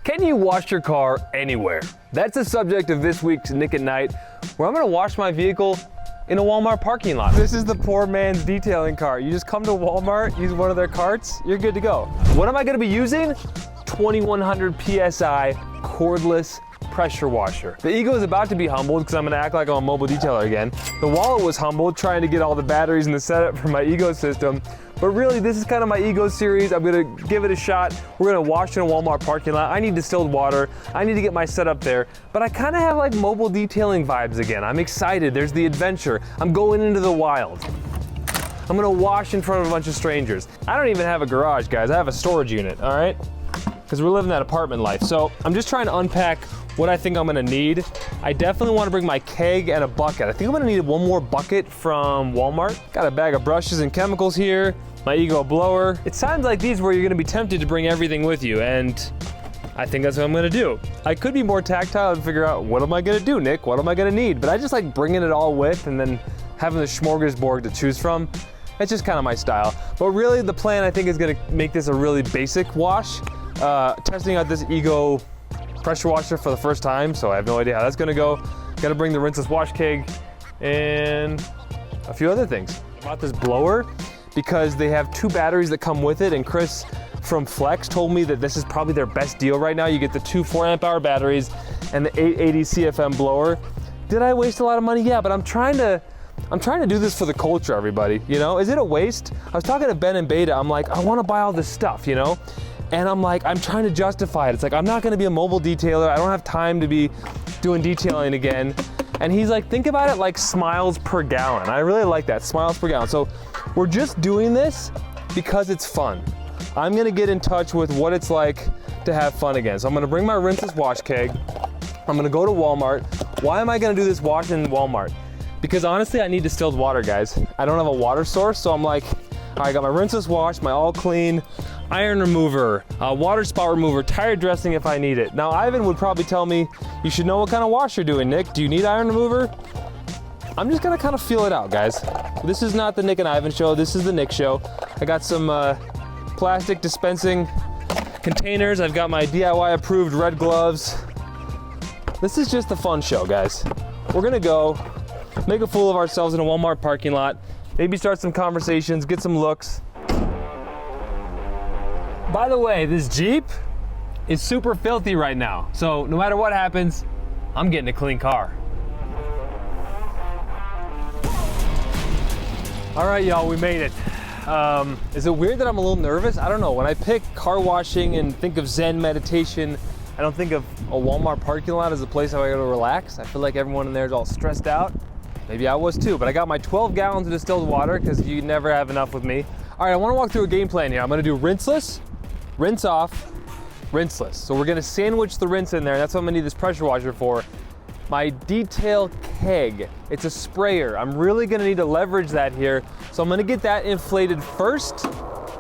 Can you wash your car anywhere? That's the subject of this week's Nick at Night, where I'm gonna wash my vehicle in a Walmart parking lot. This is the poor man's detailing cart. You just come to Walmart, use one of their carts, you're good to go. What am I gonna be using? 2100 PSI cordless pressure washer. The ego is about to be humbled because I'm gonna act like I'm a mobile detailer again. The wallet was humbled trying to get all the batteries and the setup for my ego system. But really, this is kind of my ego series. I'm gonna give it a shot. We're gonna wash in a Walmart parking lot. I need distilled water. I need to get my setup there. But I kind of have like mobile detailing vibes again. I'm excited. There's the adventure. I'm going into the wild. I'm gonna wash in front of a bunch of strangers. I don't even have a garage, guys. I have a storage unit, all right? Because we're living that apartment life. So I'm just trying to unpack what I think I'm gonna need. I definitely wanna bring my keg and a bucket. I think I'm gonna need one more bucket from Walmart. Got a bag of brushes and chemicals here, my ego blower. It sounds like these where you're gonna be tempted to bring everything with you, and I think that's what I'm gonna do. I could be more tactile and figure out, what am I gonna do, Nick? What am I gonna need? But I just like bringing it all with and then having the smorgasbord to choose from. It's just kind of my style. But really the plan I think is gonna make this a really basic wash. Testing out this ego pressure washer for the first time, so I have no idea how that's gonna go. Gotta bring the Rinseless wash keg and a few other things. I bought this blower because they have 2 batteries that come with it, and Chris from Flex told me that this is probably their best deal right now. You get the 2 4-amp-hour batteries and the 880 CFM blower. Did I waste a lot of money? Yeah, but I'm trying to do this for the culture, everybody. You know, is it a waste? I was talking to Ben and Beta. I'm like, I want to buy all this stuff, you know? And I'm like, I'm trying to justify it. It's like, I'm not gonna be a mobile detailer. I don't have time to be doing detailing again. And he's like, think about it like smiles per gallon. I really like that, smiles per gallon. So we're just doing this because it's fun. I'm gonna get in touch with what it's like to have fun again. So I'm gonna bring my Rinseless wash keg. I'm gonna go to Walmart. Why am I gonna do this wash in Walmart? Because honestly, I need distilled water, guys. I don't have a water source, so I'm like, all right, I got my Rinseless wash, my all clean, iron remover, water spot remover, tire dressing if I need it. Now, Ivan would probably tell me, you should know what kind of wash you're doing, Nick. Do you need iron remover? I'm just gonna kind of feel it out, guys. This is not the Nick and Ivan show, this is the Nick show. I got some plastic dispensing containers. I've got my DIY approved red gloves. This is just a fun show, guys. We're gonna go make a fool of ourselves in a Walmart parking lot, maybe start some conversations, get some looks. By the way, this Jeep is super filthy right now. So no matter what happens, I'm getting a clean car. All right, y'all, we made it. Is it weird that I'm a little nervous? I don't know. When I pick car washing and think of Zen meditation, I don't think of a Walmart parking lot as a place where I go to relax. I feel like everyone in there is all stressed out. Maybe I was too, but I got my 12 gallons of distilled water because you never have enough with me. All right, I want to walk through a game plan here. I'm gonna do rinseless, rinse off, rinseless. So we're gonna sandwich the rinse in there. That's what I'm gonna need this pressure washer for. My detail keg, it's a sprayer. I'm really gonna need to leverage that here. So I'm gonna get that inflated first.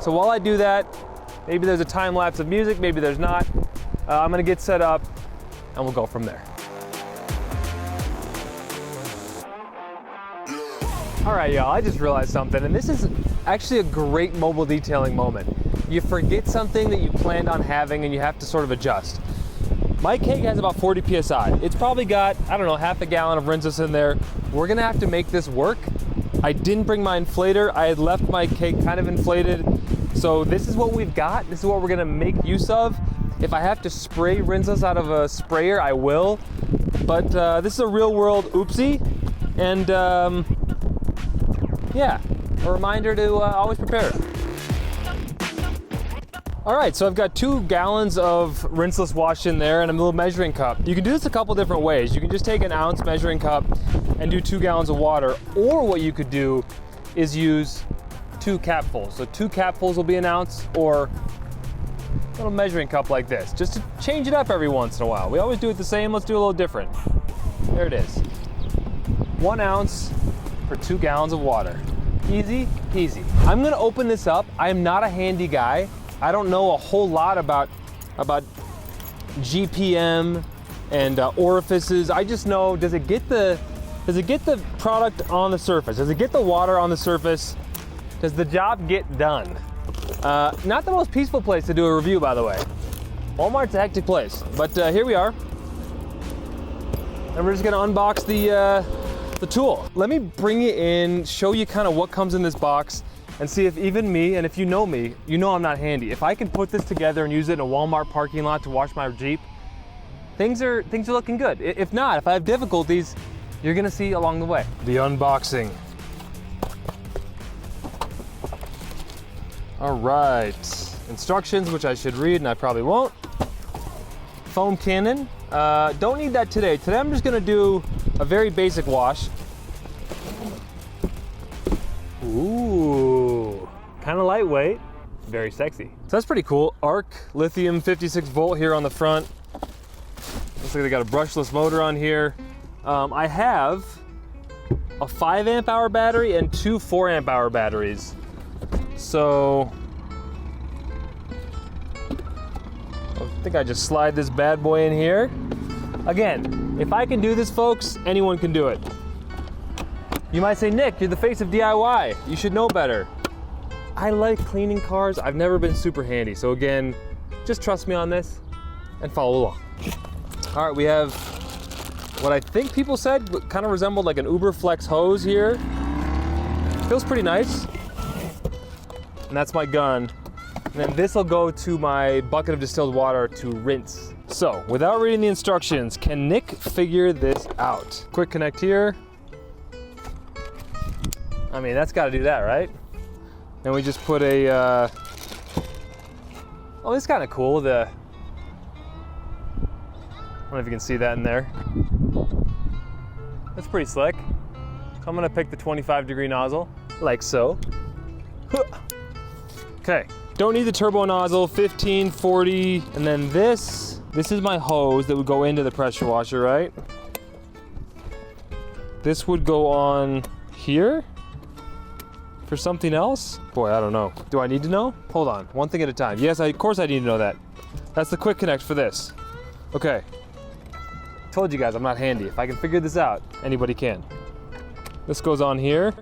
So while I do that, maybe there's a time lapse of music, maybe there's not. I'm gonna get set up and we'll go from there. All right, y'all, I just realized something, and this is actually a great mobile detailing moment. You forget something that you planned on having and you have to sort of adjust. My keg has about 40 PSI. It's probably got, I don't know, half a gallon of Rinseless in there. We're gonna have to make this work. I didn't bring my inflator. I had left my keg kind of inflated. So this is what we've got. This is what we're gonna make use of. If I have to spray Rinseless out of a sprayer, I will. But this is a real world oopsie. And yeah, a reminder to always prepare. All right, so I've got 2 gallons of Rinseless wash in there and a little measuring cup. You can do this a couple different ways. You can just take an ounce measuring cup and do 2 gallons of water, or what you could do is use 2 capfuls. So 2 capfuls will be an ounce, or a little measuring cup like this, just to change it up every once in a while. We always do it the same, let's do a little different. There it is. 1 ounce for 2 gallons of water. Easy peasy. I'm gonna open this up. I am not a handy guy. I don't know a whole lot about GPM and orifices. I just know, does it get the product on the surface? Does it get the water on the surface? Does the job get done? Not the most peaceful place to do a review, by the way. Walmart's a hectic place, but here we are. And we're just gonna unbox the tool. Let me bring it in, show you kind of what comes in this box, and see if even me, and if you know me, you know I'm not handy. If I can put this together and use it in a Walmart parking lot to wash my Jeep, things are looking good. If not, if I have difficulties, you're gonna see along the way. The unboxing. All right, instructions, which I should read and I probably won't. Foam cannon, don't need that today. Today I'm just gonna do a very basic wash. Ooh, kind of lightweight, very sexy. So that's pretty cool. Arc lithium 56 volt here on the front. Looks like they got a brushless motor on here. I have a 5 amp hour battery and 2 4 amp hour batteries. So I think I just slide this bad boy in here. Again, if I can do this, folks, anyone can do it. You might say, Nick, you're the face of DIY. You should know better. I like cleaning cars. I've never been super handy. So again, just trust me on this and follow along. All right, we have what I think people said kind of resembled like an Uber Flex hose here. Feels pretty nice. And that's my gun. And then this will go to my bucket of distilled water to rinse. So, without reading the instructions, can Nick figure this out? Quick connect here. I mean, that's gotta do that, right? Then we just put a, oh, this is kinda cool. I don't know if you can see that in there. That's pretty slick. So I'm gonna pick the 25-degree nozzle, like so. Okay, don't need the turbo nozzle, 15, 40, and then this is my hose that would go into the pressure washer, right? This would go on here for something else? Boy, I don't know. Do I need to know? Hold on, one thing at a time. Yes, of course I need to know that. That's the quick connect for this. Okay. Told you guys I'm not handy. If I can figure this out, anybody can. This goes on here.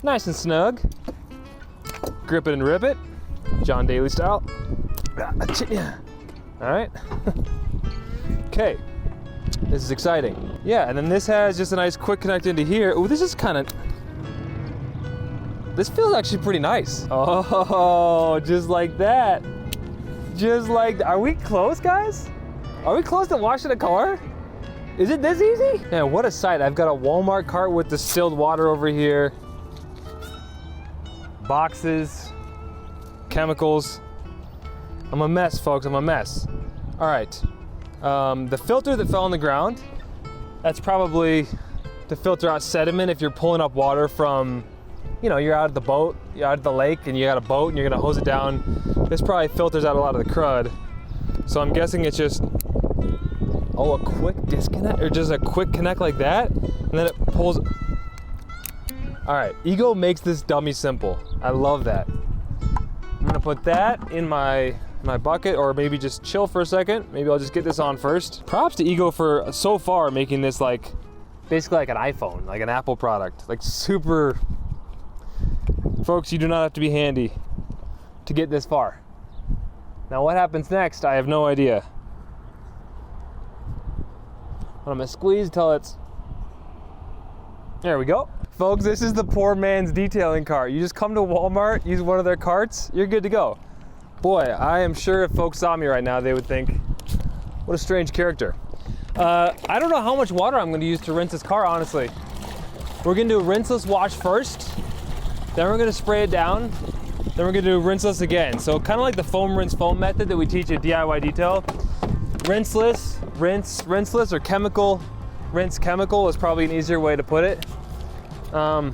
Nice and snug. Grip it and rip it. John Daly style. All right. Okay. This is exciting. Yeah, and then this has just a nice quick connect into here. Oh, this is kind of, this feels actually pretty nice. Oh, just like that. Just like, are we close, guys? Are we close to washing a car? Is it this easy? Man, what a sight. I've got a Walmart cart with distilled water over here. Boxes, chemicals. I'm a mess, folks, I'm a mess. All right, the filter that fell on the ground, that's probably to filter out sediment if you're pulling up water from, you know, you're out of the boat, you're out of the lake and you got a boat and you're gonna hose it down. This probably filters out a lot of the crud. So I'm guessing it's just, oh, a quick disconnect, or just a quick connect like that, and then it pulls. All right, Ego makes this dummy simple. I love that. I'm gonna put that in my bucket, or maybe just chill for a second. Maybe I'll just get this on first. Props to Ego for so far making this like, basically like an iPhone, like an Apple product. Like super, folks, you do not have to be handy to get this far. Now what happens next, I have no idea. I'm gonna squeeze till it's, there we go. Folks, this is the poor man's detailing cart. You just come to Walmart, use one of their carts, you're good to go. Boy, I am sure if folks saw me right now, they would think, what a strange character. I don't know how much water I'm gonna use to rinse this car, honestly. We're gonna do a rinseless wash first, then we're gonna spray it down, then we're gonna do rinseless again. So kind of like the foam rinse foam method that we teach at DIY Detail. Rinseless, rinseless, or chemical, rinse chemical is probably an easier way to put it. So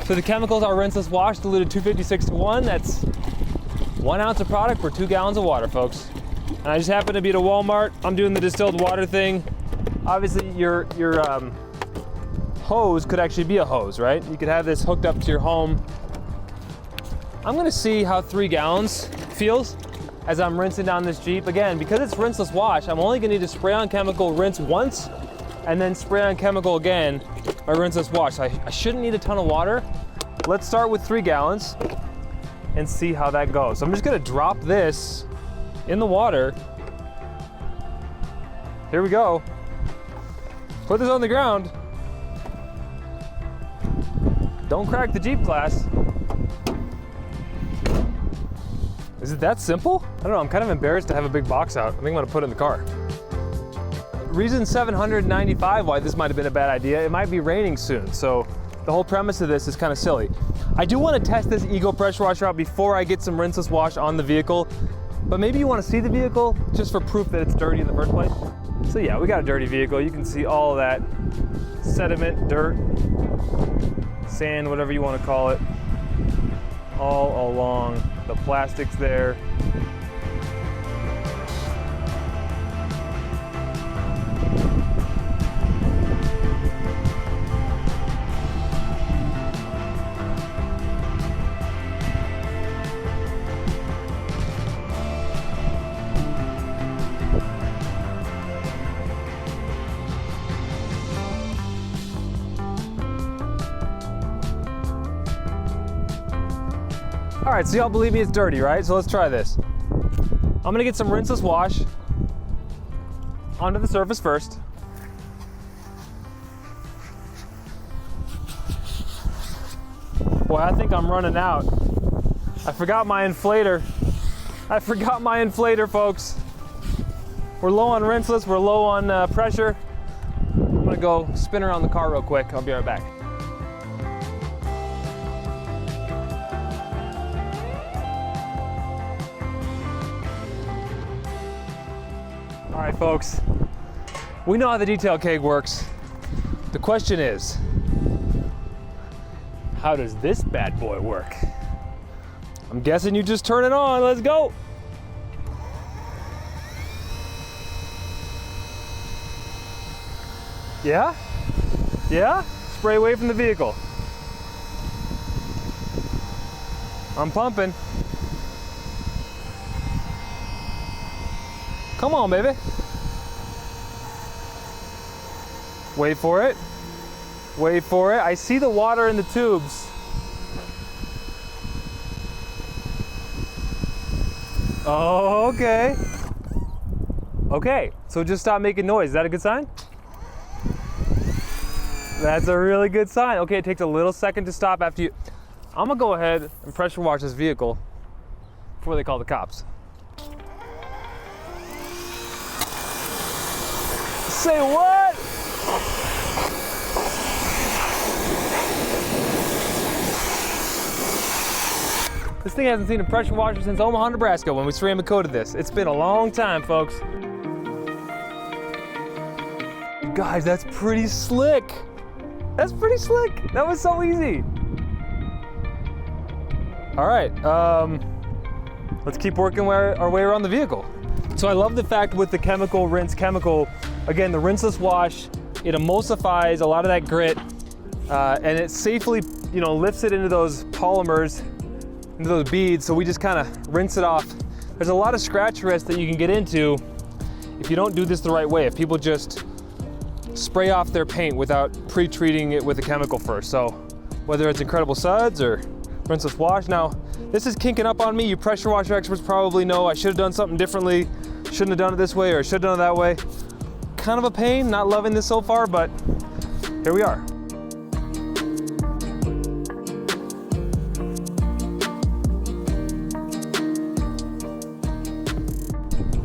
the chemicals are rinseless wash diluted 256 to 1. That's 1 ounce of product for 2 gallons of water, folks. And I just happen to be at a Walmart. I'm doing the distilled water thing. Obviously your hose could actually be a hose, right? You could have this hooked up to your home. I'm gonna see how 3 gallons feels as I'm rinsing down this Jeep. Again, because it's rinseless wash, I'm only gonna need to spray on chemical, rinse once, and then spray on chemical again by rinseless wash. I shouldn't need a ton of water. Let's start with 3 gallons and see how that goes. So I'm just gonna drop this in the water. Here we go. Put this on the ground. Don't crack the Jeep glass. Is it that simple? I don't know, I'm kind of embarrassed to have a big box out. I think I'm gonna put it in the car. Reason 795 why this might have been a bad idea, it might be raining soon, so the whole premise of this is kind of silly. I do want to test this Ego pressure washer out before I get some rinseless wash on the vehicle, but maybe you want to see the vehicle just for proof that it's dirty in the first place. So yeah, we got a dirty vehicle. You can see all of that sediment, dirt, sand, whatever you want to call it, all along the plastics there. All right, so y'all believe me it's dirty, right? So let's try this. I'm gonna get some rinseless wash onto the surface first. Boy, I think I'm running out. I forgot my inflator. I forgot my inflator, folks. We're low on rinseless, we're low on pressure. I'm gonna go spin around the car real quick. I'll be right back. All right, folks, we know how the detail keg works. The question is, how does this bad boy work? I'm guessing you just turn it on. Let's go. Yeah? Yeah? Spray away from the vehicle. I'm pumping. Come on, baby. Wait for it. Wait for it. I see the water in the tubes. Oh, okay. Okay, so just stop making noise. Is that a good sign? That's a really good sign. Okay, it takes a little second to stop after you. I'm gonna go ahead and pressure wash this vehicle before they call the cops. Say what? This thing hasn't seen a pressure washer since Omaha, Nebraska when we ceramic coated this. It's been a long time, folks. Guys, that's pretty slick. That's pretty slick. That was so easy. All right, let's keep working our way around the vehicle. So I love the fact with the rinse chemical, again, the rinseless wash, it emulsifies a lot of that grit, and it safely, lifts it into those polymers, into those beads, so we just kind of rinse it off. There's a lot of scratch risk that you can get into if you don't do this the right way, if people just spray off their paint without pre-treating it with a chemical first. So whether it's Incredible Suds or rinseless wash. Now, this is kinking up on me. You pressure washer experts probably know I should have done something differently, shouldn't have done it this way, or should have done it that way. Kind of a pain, not loving this so far, but here we are.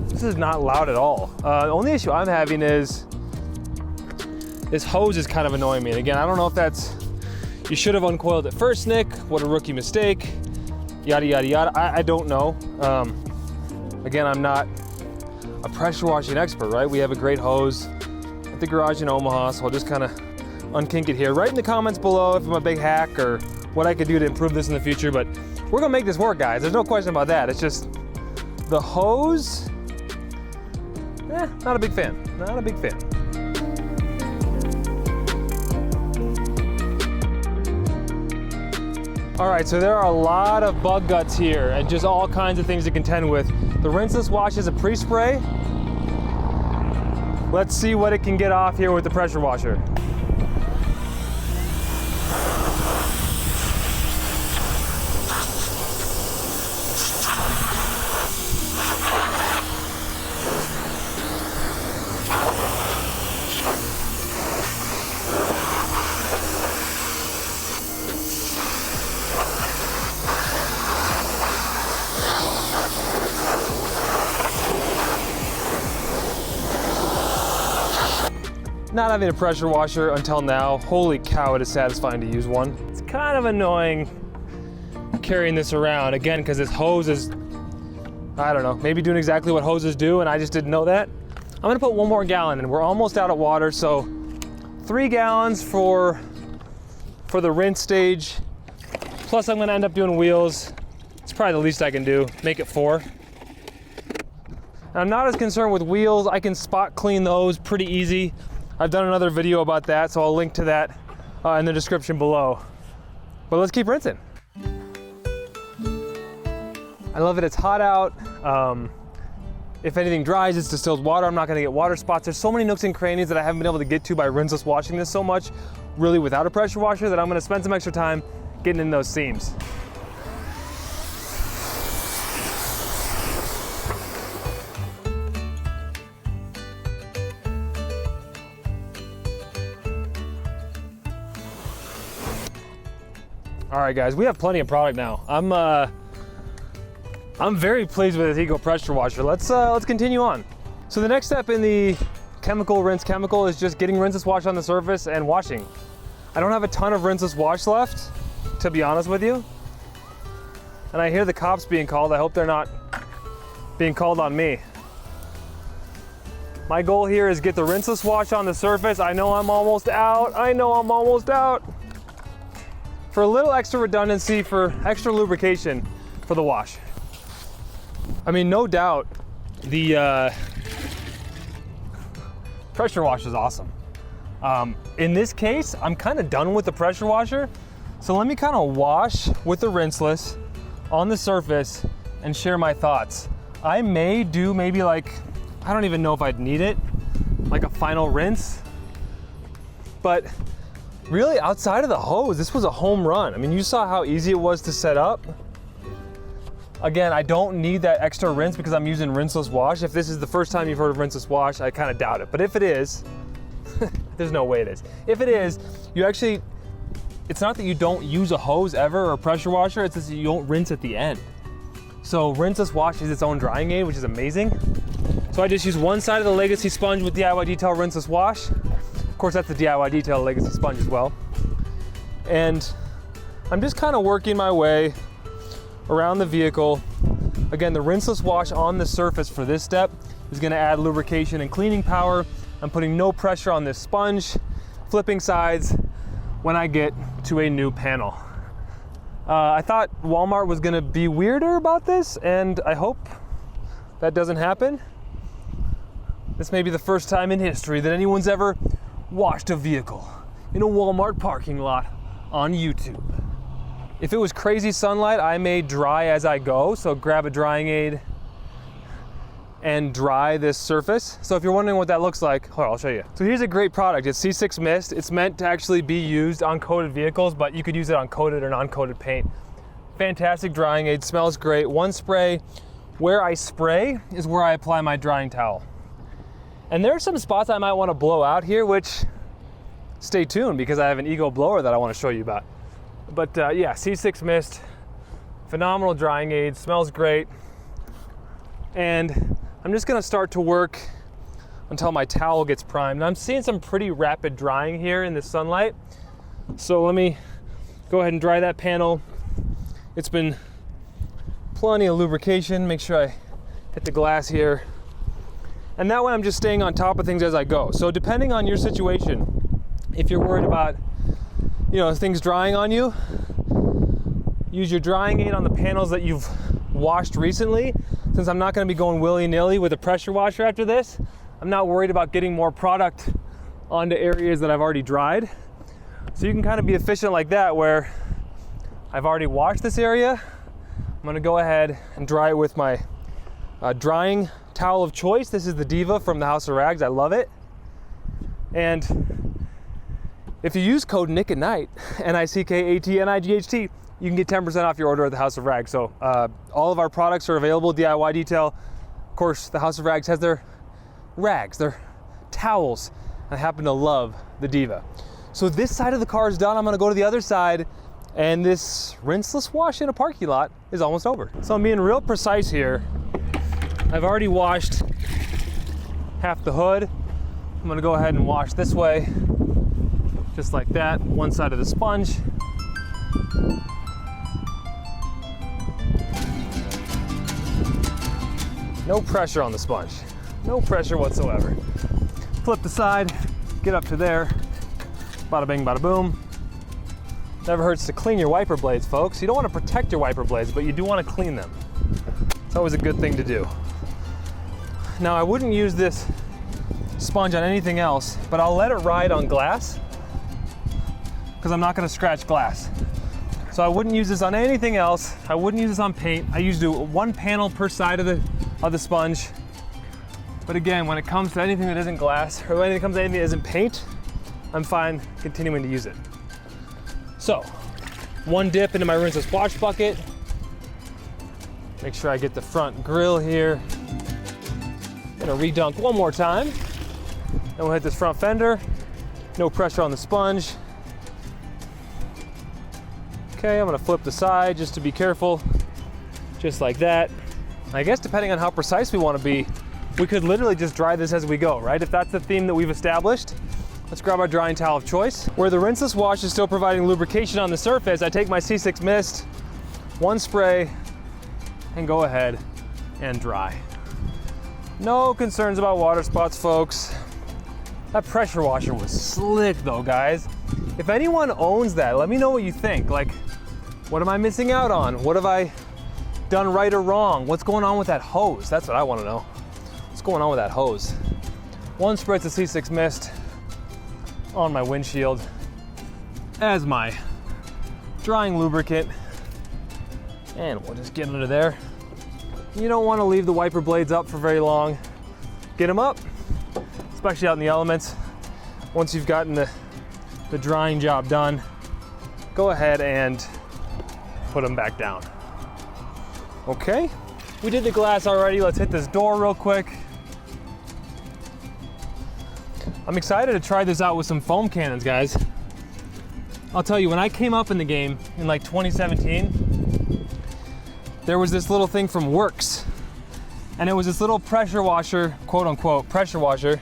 This is not loud at all. The only issue I'm having is this hose is kind of annoying me. And again, I don't know if that's, you should have uncoiled it first, Nick. What a rookie mistake. Yada, yada, yada. I don't know. Again, I'm not a pressure washing expert, right? We have a great hose at the garage in Omaha, so I'll just kind of unkink it here. Write in the comments below if I'm a big hack or what I could do to improve this in the future, but we're gonna make this work, guys. There's no question about that. It's just the hose, not a big fan. Not a big fan. All right, so there are a lot of bug guts here and just all kinds of things to contend with. The rinseless wash is a pre-spray. Let's see what it can get off here with the pressure washer. not having a pressure washer until now, holy cow, it is satisfying to use one. It's kind of annoying carrying this around, again, because this hose is, I don't know, maybe doing exactly what hoses do, and I just didn't know that. I'm gonna put 1 more gallon in. We're almost out of water, so 3 gallons for the rinse stage. Plus I'm gonna end up doing wheels. It's probably the least I can do, make it 4. And I'm not as concerned with wheels. I can spot clean those pretty easy. I've done another video about that, so I'll link to that in the description below. But let's keep rinsing. I love it, it's hot out. If anything dries, it's distilled water. I'm not gonna get water spots. There's so many nooks and crannies that I haven't been able to get to by rinseless washing this so much, really without a pressure washer, that I'm gonna spend some extra time getting in those seams. All right, guys, we have plenty of product now. I'm very pleased with this Eco pressure washer. Let's continue on. So the next step in the rinse chemical is just getting rinseless wash on the surface and washing. I don't have a ton of rinseless wash left, to be honest with you. And I hear the cops being called. I hope they're not being called on me. My goal here is get the rinseless wash on the surface. I know I'm almost out. For a little extra redundancy, for extra lubrication for the wash. I mean, no doubt the pressure wash is awesome. In this case, I'm kind of done with the pressure washer. So let me kind of wash with the rinseless on the surface and share my thoughts. I may do maybe like, I don't even know if I'd need it, like a final rinse, but really, outside of the hose, this was a home run. I mean, you saw how easy it was to set up. Again, I don't need that extra rinse because I'm using rinseless wash. If this is the first time you've heard of rinseless wash, I kind of doubt it. But if it is, there's no way it is. If it is, you actually, it's not that you don't use a hose ever or a pressure washer, it's just that you don't rinse at the end. So rinseless wash is its own drying aid, which is amazing. So I just use one side of the Legacy sponge with DIY Detail rinseless wash. Of course, that's the DIY Detail Legacy sponge as well. And I'm just kind of working my way around the vehicle. Again, the rinseless wash on the surface for this step is going to add lubrication and cleaning power. I'm putting no pressure on this sponge, flipping sides when I get to a new panel. I thought Walmart was going to be weirder about this, and I hope that doesn't happen. This may be the first time in history that anyone's ever washed a vehicle in a Walmart parking lot on YouTube. If it was crazy sunlight, I may dry as I go, so grab a drying aid and dry this surface. So if you're wondering what that looks like, hold on, I'll show you. So here's a great product. It's C6 Mist. It's meant to actually be used on coated vehicles, but you could use it on coated or non-coated paint. Fantastic drying aid, smells great. One spray. Where I spray is where I apply my drying towel. And there are some spots I might want to blow out here, which stay tuned because I have an Eco blower that I want to show you about. But yeah, C6 Mist, phenomenal drying aid, smells great. And I'm just gonna start to work until my towel gets primed. And I'm seeing some pretty rapid drying here in the sunlight. So let me go ahead and dry that panel. It's been plenty of lubrication. Make sure I hit the glass here. And that way I'm just staying on top of things as I go. So depending on your situation, if you're worried about, you know, things drying on you, use your drying aid on the panels that you've washed recently. Since I'm not gonna be going willy-nilly with a pressure washer after this, I'm not worried about getting more product onto areas that I've already dried. So you can kind of be efficient like that, where I've already washed this area. I'm gonna go ahead and dry it with my drying towel of choice. This is the Diva from the House of Rags. I love it. And if you use code Nick at Night, NICKATNIGHT, you can get 10% off your order at the House of Rags. So all of our products are available, DIY Detail. Of course, the House of Rags has their rags, their towels. I happen to love the Diva. So this side of the car is done. I'm gonna go to the other side, and this rinseless wash in a parking lot is almost over. So I'm being real precise here. I've already washed half the hood, I'm gonna go ahead and wash this way, just like that, one side of the sponge. No pressure on the sponge, no pressure whatsoever. Flip the side, get up to there, bada bing, bada boom. Never hurts to clean your wiper blades, folks. You don't want to protect your wiper blades, but you do want to clean them. It's always a good thing to do. Now, I wouldn't use this sponge on anything else, but I'll let it ride on glass because I'm not going to scratch glass. So I wouldn't use this on anything else. I wouldn't use this on paint. I usually do one panel per side of the sponge. But again, when it comes to anything that isn't glass, or when it comes to anything that isn't paint, I'm fine continuing to use it. So, one dip into my rinseless wash bucket. Make sure I get the front grill here. Gonna redunk one more time. Then we'll hit this front fender. No pressure on the sponge. Okay, I'm gonna flip the side just to be careful. Just like that. I guess depending on how precise we wanna be, we could literally just dry this as we go, right? If that's the theme that we've established, let's grab our drying towel of choice. Where the rinseless wash is still providing lubrication on the surface, I take my C6 Mist, one spray, and go ahead and dry. No concerns about water spots, folks. That pressure washer was slick though, guys. If anyone owns that, let me know what you think. Like, what am I missing out on? What have I done right or wrong? What's going on with that hose? That's what I want to know. What's going on with that hose? One spritz of C6 Mist on my windshield as my drying lubricant, and we'll just get under there. You don't want to leave the wiper blades up for very long. Get them up, especially out in the elements. Once you've gotten the drying job done, go ahead and put them back down. Okay, we did the glass already. Let's hit this door real quick. I'm excited to try this out with some foam cannons, guys. I'll tell you, when I came up in the game in like 2017, there was this little thing from Works, and it was this little pressure washer, quote unquote, pressure washer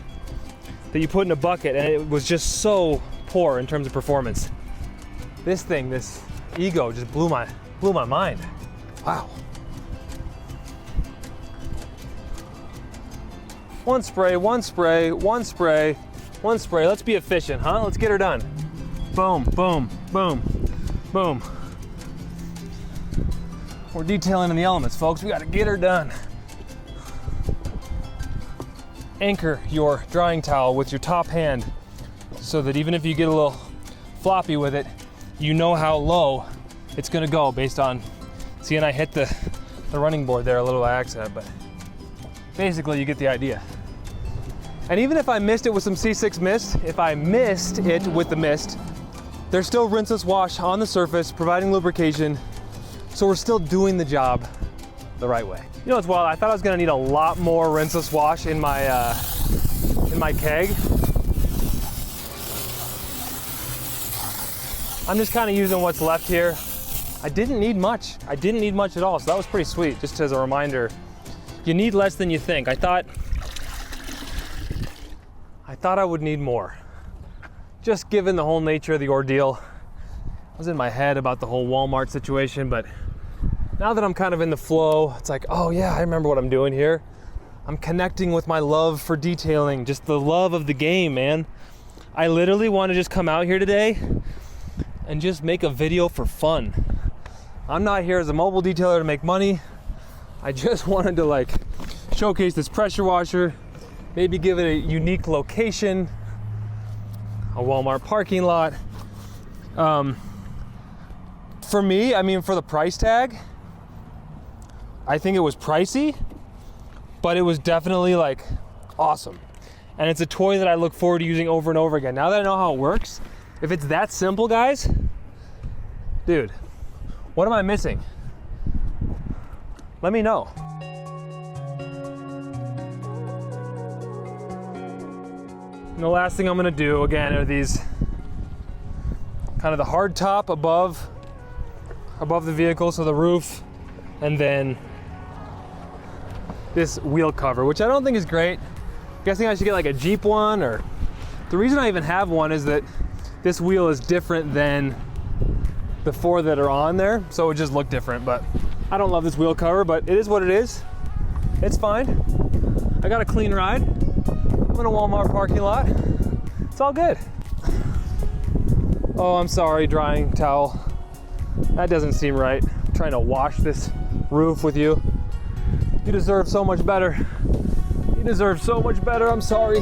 that you put in a bucket, and it was just so poor in terms of performance. This thing, this Ego, just blew my mind. Wow. One spray, one spray, one spray, one spray. Let's be efficient, huh? Let's get her done. Boom, boom, boom, boom. We're detailing in the elements, folks. We gotta get her done. Anchor your drying towel with your top hand so that even if you get a little floppy with it, you know how low it's gonna go based on, see, and I hit the running board there a little by accident, but basically you get the idea. And even if I missed it with some C6 Mist, if I missed it with the mist, there's still rinseless wash on the surface, providing lubrication, so we're still doing the job the right way. You know what's wild? I thought I was gonna need a lot more rinseless wash in my keg. I'm just kind of using what's left here. I didn't need much. I didn't need much at all, so that was pretty sweet, just as a reminder. You need less than you think. I thought I would need more. Just given the whole nature of the ordeal. I was in my head about the whole Walmart situation, but now that I'm kind of in the flow, it's like, oh yeah, I remember what I'm doing here. I'm connecting with my love for detailing, just the love of the game, man. I literally want to just come out here today and just make a video for fun. I'm not here as a mobile detailer to make money. I just wanted to like showcase this pressure washer, maybe give it a unique location, a Walmart parking lot. For me, I mean, for the price tag, I think it was pricey, but it was definitely like awesome. And it's a toy that I look forward to using over and over again. Now that I know how it works, if it's that simple, guys, dude, what am I missing? Let me know. And the last thing I'm gonna do, again, are these kind of the hard top above the vehicle, so the roof, and then this wheel cover, which I don't think is great, Guessing I should get like a Jeep one, or the reason I even have one is that this wheel is different than the 4 that are on there, so it just look different. But I don't love this wheel cover, but it is what it is. It's fine. I got a clean ride. I'm in a Walmart parking lot. It's all good. Oh, I'm sorry, drying towel. That doesn't seem right. I'm trying to wash this roof with you. You deserve so much better. You deserve so much better, I'm sorry.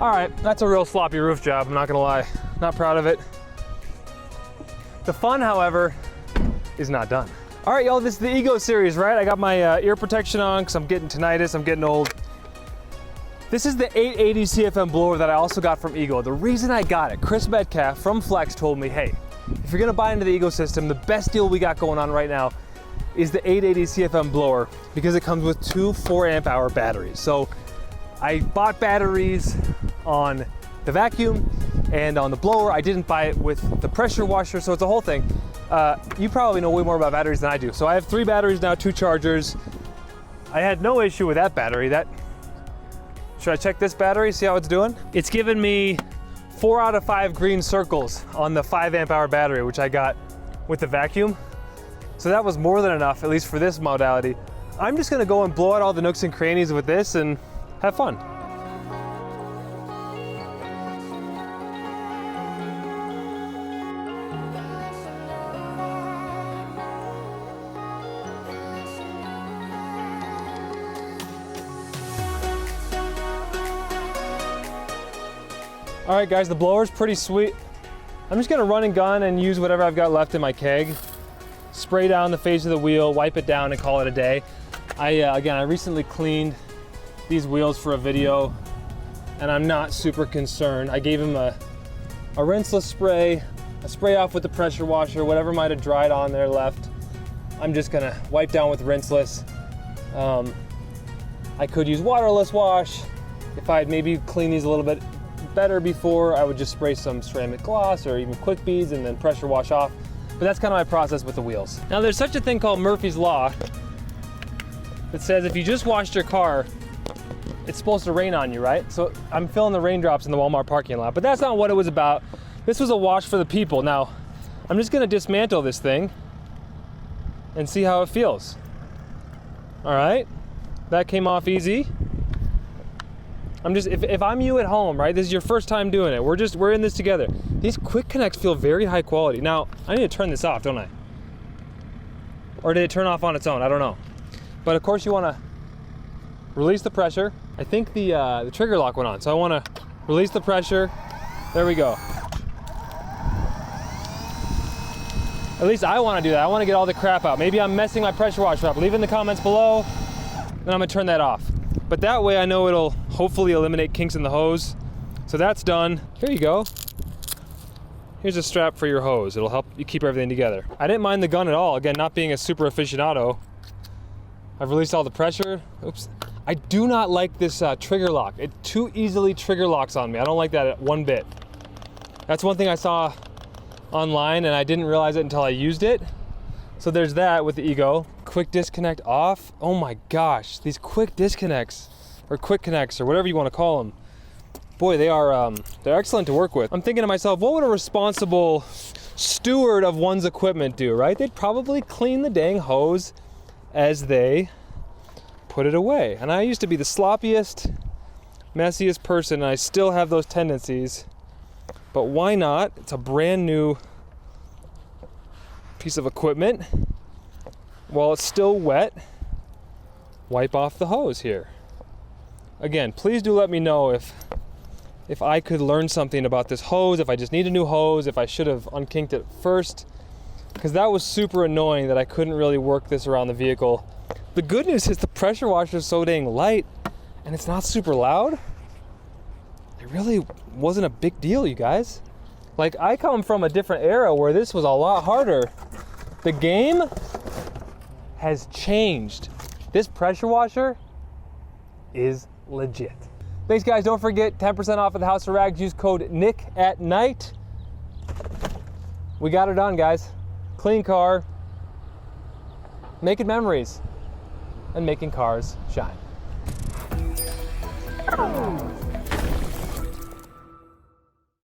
All right, that's a real sloppy roof job, I'm not gonna lie. Not proud of it. The fun, however, is not done. All right, y'all, this is the Ego series, right? I got my ear protection on because I'm getting tinnitus, I'm getting old. This is the 880 CFM blower that I also got from Ego. The reason I got it, Chris Metcalf from Flex told me, hey, if you're gonna buy into the Ego system, the best deal we got going on right now is the 880 CFM blower because it comes with 2 4-amp hour batteries. So I bought batteries on the vacuum and on the blower. I didn't buy it with the pressure washer, so it's a whole thing. You probably know way more about batteries than I do. So I have 3 batteries now, 2 chargers. I had no issue with that battery. Should I check this battery, see how it's doing? It's given me 4 out of 5 green circles on the 5-amp hour battery, which I got with the vacuum. So that was more than enough, at least for this modality. I'm just gonna go and blow out all the nooks and crannies with this and have fun. All right, guys, the blower's pretty sweet. I'm just gonna run and gun and use whatever I've got left in my keg. Spray down the face of the wheel, wipe it down, and call it a day. Again, I recently cleaned these wheels for a video, and I'm not super concerned. I gave them a rinseless spray, a spray off with the pressure washer, whatever might have dried on there left. I'm just gonna wipe down with rinseless. I could use waterless wash. If I had maybe cleaned these a little bit better before, I would just spray some ceramic gloss or even quick beads and then pressure wash off. But that's kind of my process with the wheels. Now there's such a thing called Murphy's Law that says if you just washed your car, it's supposed to rain on you, right? So I'm feeling the raindrops in the Walmart parking lot, but that's not what it was about. This was a wash for the people. Now, I'm just gonna dismantle this thing and see how it feels. All right, that came off easy. If I'm you at home, right? This is your first time doing it. We're in this together. These quick connects feel very high quality. Now, I need to turn this off, don't I? Or did it turn off on its own? I don't know. But of course you wanna release the pressure. I think the trigger lock went on, so I wanna release the pressure. There we go. At least I wanna do that. I wanna get all the crap out. Maybe I'm messing my pressure washer up. Leave it in the comments below, then I'm gonna turn that off. But that way I know it'll hopefully eliminate kinks in the hose. So that's done. Here you go. Here's a strap for your hose. It'll help you keep everything together. I didn't mind the gun at all. Again, not being a super aficionado. I've released all the pressure. Oops. I do not like this trigger lock. It too easily trigger locks on me. I don't like that one bit. That's one thing I saw online and I didn't realize it until I used it. So there's that with the Ego. Quick disconnect off. Oh my gosh, these quick disconnects or quick connects or whatever you want to call them. Boy, they're excellent to work with. I'm thinking to myself, what would a responsible steward of one's equipment do, right? They'd probably clean the dang hose as they put it away. And I used to be the sloppiest, messiest person, and I still have those tendencies. But why not? It's a brand new piece of equipment. While it's still wet, wipe off the hose here. Again, please do let me know if I could learn something about this hose, if I just need a new hose, if I should have unkinked it first, because that was super annoying that I couldn't really work this around the vehicle. The good news is the pressure washer is so dang light and it's not super loud. It really wasn't a big deal, you guys. Like, I come from a different era where this was a lot harder. The game has changed. This pressure washer is legit. Thanks, guys. Don't forget 10% off at the House of Rags. Use code NICK@NIGHT. We got it done, guys. Clean car. Making memories. and making cars shine.